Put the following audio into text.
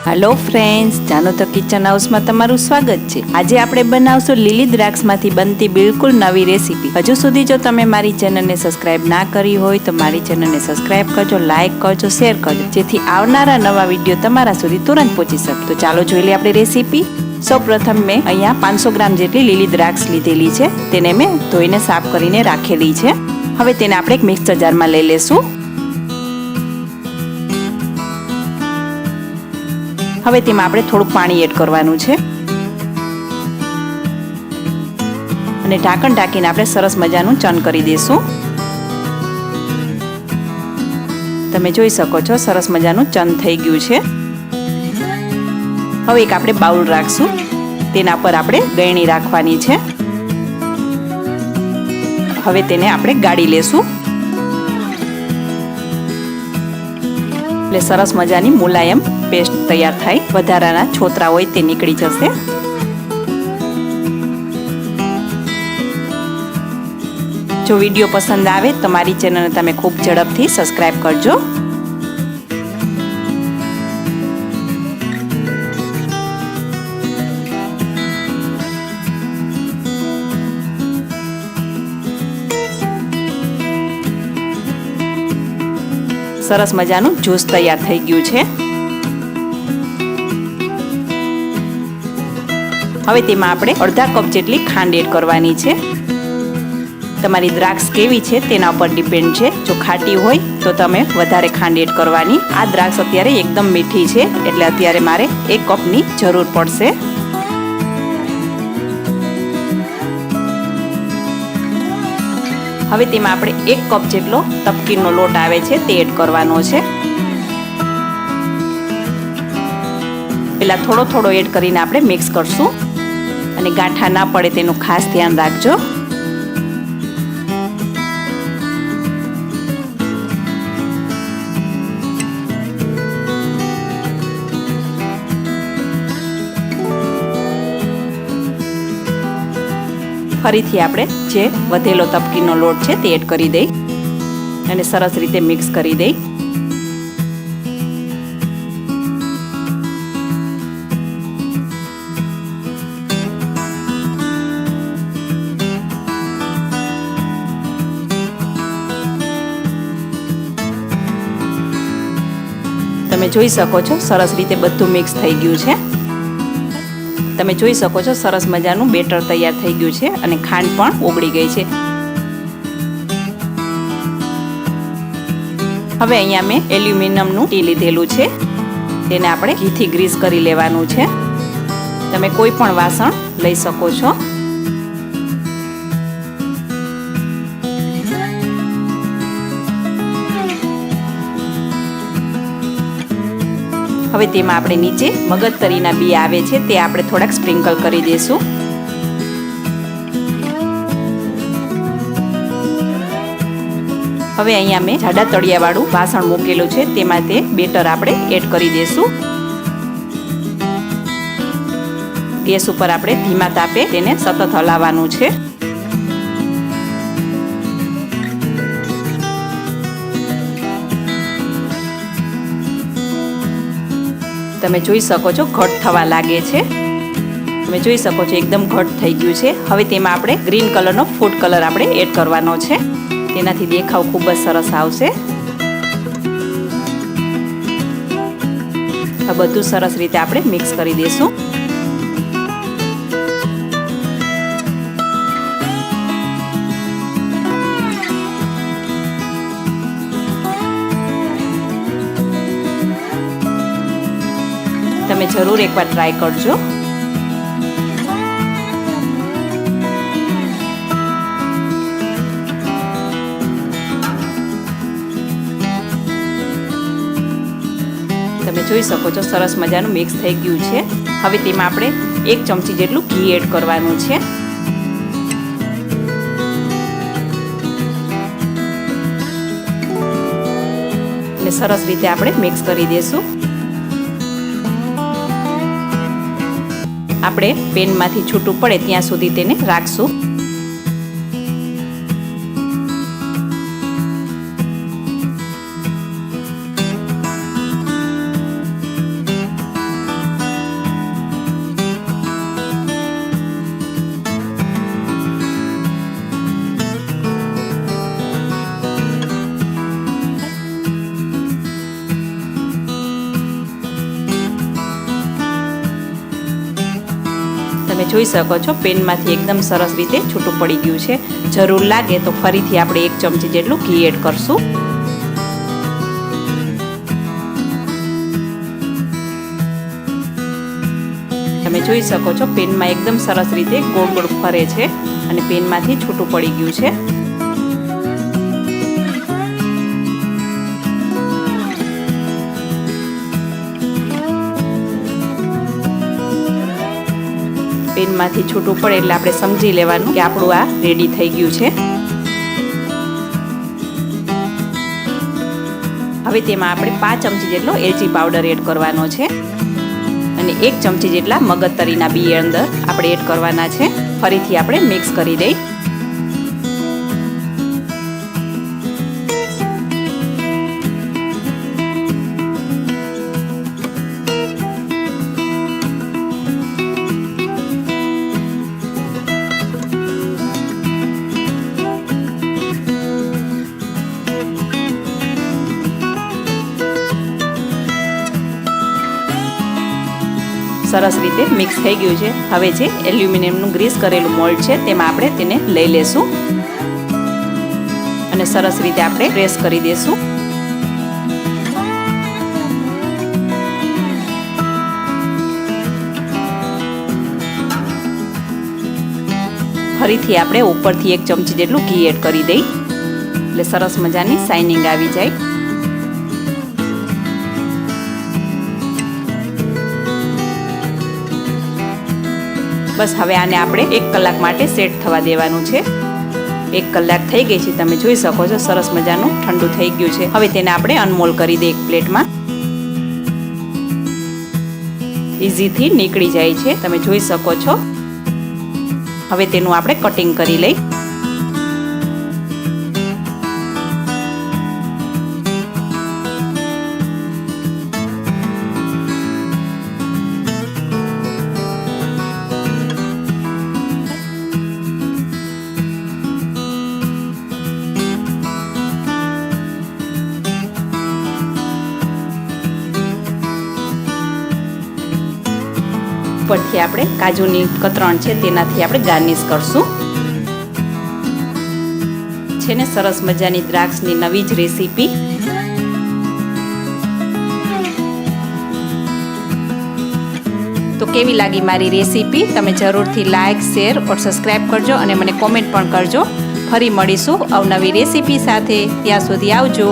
Hello friends, जानो तो kitchen house में तमारू स्वागत है। आज આપણે બનાવશું લીલી દ્રાક્ષમાંથી બનતી બિલકુલ નવી રેસીપી। હજુ સુધી જો તમે મારી ચેનલને સબસ્ક્રાઇબ ના કરી હોય તો મારી ચેનલને સબસ્ક્રાઇબ કરજો, લાઈક કરજો, શેર કરજો, જેથી આવનારા નવા વિડિયો તમારા સુધી તુરંત પહોંચી શકે। તો ચાલો જોઈ લઈએ આપણી રેસીપી। સૌપ્રથમ મેં અહીંયા 500 ગ્રામ જેટલી લીલી દ્રાક્ષ લીધેલી છે, તેને મેં ધોઈને સાફ કરીને રાખેલી છે। હવે તેને આપણે એક મિક્સર જારમાં લઈ લેશું। હવે તેમાં આપણે થોડુંક પાણી એડ કરવાનું છે અને ઢાંકણ ઢાંકીને આપણે સરસ મજાનું ચન કરી દઈશું। તમે જોઈ શકો છો સરસ મજાનું ચન થઈ ગયું છે। હવે એક આપણે બાઉલ રાખશું, તેના પર આપણે ગળણી રાખવાની છે। હવે તેને આપણે ગાળી લેશું એટલે સરસ મજાની મુલાયમ पेस्ट तैयार थाय, वधाराना छोतरा होय ते निकળી जशे। जो विडियो पसंद आवे तो मारी चेनल ने तमे खूब झड़पथी सब्सक्राइब करजो। सरस मजानुं ज्यूस तैयार थई गयुं छे। હવે તેમાં આપણે અડધા કપ જેટલી ખાંડ એડ કરવાની છે। તમારી દ્રાક્ષ કેવી છે તેના ઉપર ડિપેન્ડ છે। જો ખાટી હોય તો તમે વધારે ખાંડ એડ કરવાની। આ દ્રાક્ષ અત્યારે એકદમ મીઠી છે એટલે અત્યારે મારે 1 કપની જરૂર પડશે। હવે તેમાં આપણે 1 કપ જેટલો તપકીરનો લોટ આવે છે તે એડ કરવાનો છે। પહેલા થોડો થોડો એડ કરીને આપણે મિક્સ કરશું અને ગાંઠા ના પડે તેનું ખાસ ધ્યાન રાખજો। ફરીથી આપણે જે વધેલો તપકીનો લોટ છે તે એડ કરી દઈ અને સરસ રીતે મિક્સ કરી દઈ। તમે જોઈ શકો છો સરસ રીતે બધું મિક્સ થઈ ગયું છે। તમે જોઈ શકો છો સરસ મજાનું બેટર તૈયાર થઈ ગયું છે અને ખાંડ પણ ઓગળી ગઈ છે। હવે અહીંયા મેં એલ્યુમિનિયમનું ટી લીધેલું છે, તેને આપણે ઘીથી ગ્રીસ કરી લેવાનું છે। તમે કોઈ પણ વાસણ લઈ શકો છો। હવે તેમાં આપણે નીચે મગજતરીના બી આવે છે તે આપણે થોડાક સ્પ્રિંકલ કરી દઈશું। હવે અહીંયા મેં જાડા તળિયાવાળું વાસણ મૂકેલું છે, તેમાં તે બેટર આપણે એડ કરી દઈશું। ગેસ ઉપર આપણે ધીમા તાપે તેને સતત હલાવવાનું છે। તમે જોઈ શકો છો ઘટ થવા લાગે છે। તમે જોઈ શકો છો એકદમ ઘટ થઈ ગયું છે। હવે તેમાં આપણે ગ્રીન કલરનો ફૂડ કલર આપણે એડ કરવાનો છે, તેનાથી દેખાવ ખૂબ જ સરસ આવશે। આ બધું સરસ રીતે આપણે મિક્સ કરી દઈશું। તમે જરૂર એકવાર ટ્રાય કરજો। તમે જોઈ શકો છો સરસ મજાનું મિક્સ થઈ ગયું છે। હવે તેમાં આપણે 1 ચમચી જેટલું ઘી એડ કરવાનું છે અને સરસ રીતે આપણે મિક્સ કરી દઈશું। આપણે પેનમાંથી છૂટું પડે ત્યાં સુધી તેને રાખશું। જોઈ શકો છો પેનમાંથી એકદમ સરસ રીતે છૂટું પડી ગયું છે. જરૂર લાગે તો ફરીથી આપણે 1 ચમચી જેટલું ઘી એડ કરશું. તમે જોઈ શકો છો પેનમાં એકદમ સરસ રીતે ગોળ ગોળ ફરે છે અને પેનમાંથી છૂટું પડી ગયું છે. પેનમાંથી છૂટું પડે એટલે આપણે સમજી લેવાનું કે આપણું આ રેડી થઈ ગયું છે. હવે તેમાં આપણે 5 ચમચી જેટલો એલચી પાવડર એડ કરવાનો છે અને 1 ચમચી જેટલા મગજતરીના બી અંદર આપણે એડ કરવાના છે. ફરીથી આપણે મિક્સ કરી દઈએ. સરસ રીતે મિક્સ થઈ ગયું છે. હવે જે એલ્યુમિનિયમનું ગ્રીસ કરેલું મોલ્ડ છે તેમાં આપણે તેને લઈ લેશું અને સરસ રીતે આપણે પ્રેસ કરી દેશું. ફરીથી આપણે ઉપરથી 1 ચમચી જેટલું ઘી એડ કરી દઈએ એટલે સરસ મજાની શાઇનિંગ આવી જાય. બસ હવે આને આપણે 1 કલાક માટે સેટ થવા દેવાનું છે. 1 કલાક થઈ ગઈ છે. તમે જોઈ શકો છો સરસ મજાનું ઠંડુ થઈ ગયું છે. હવે તેને આપણે અનમોલ્ડ કરી દઈએ એક પ્લેટમાં. ઇઝીથી નીકળી જાય છે. તમે જોઈ શકો છો. હવે તેનું આપણે કટિંગ કરી લઈએ. ઉપરથી આપણે કાજુની કતરણ છે તેનાથી આપણે ગાર્નિશ કરશું. છે ને સરસ મજાની દ્રાક્ષની નવી જ રેસીપી. તો કેવી લાગી મારી રેસીપી? તમે જરૂરથી લાઈક, શેર और સબસ્ક્રાઇબ કરજો અને મને કોમેન્ટ પણ કરજો. ફરી મળીશું અવનવી રેસીપી સાથે. ત્યાં સુધી આવજો.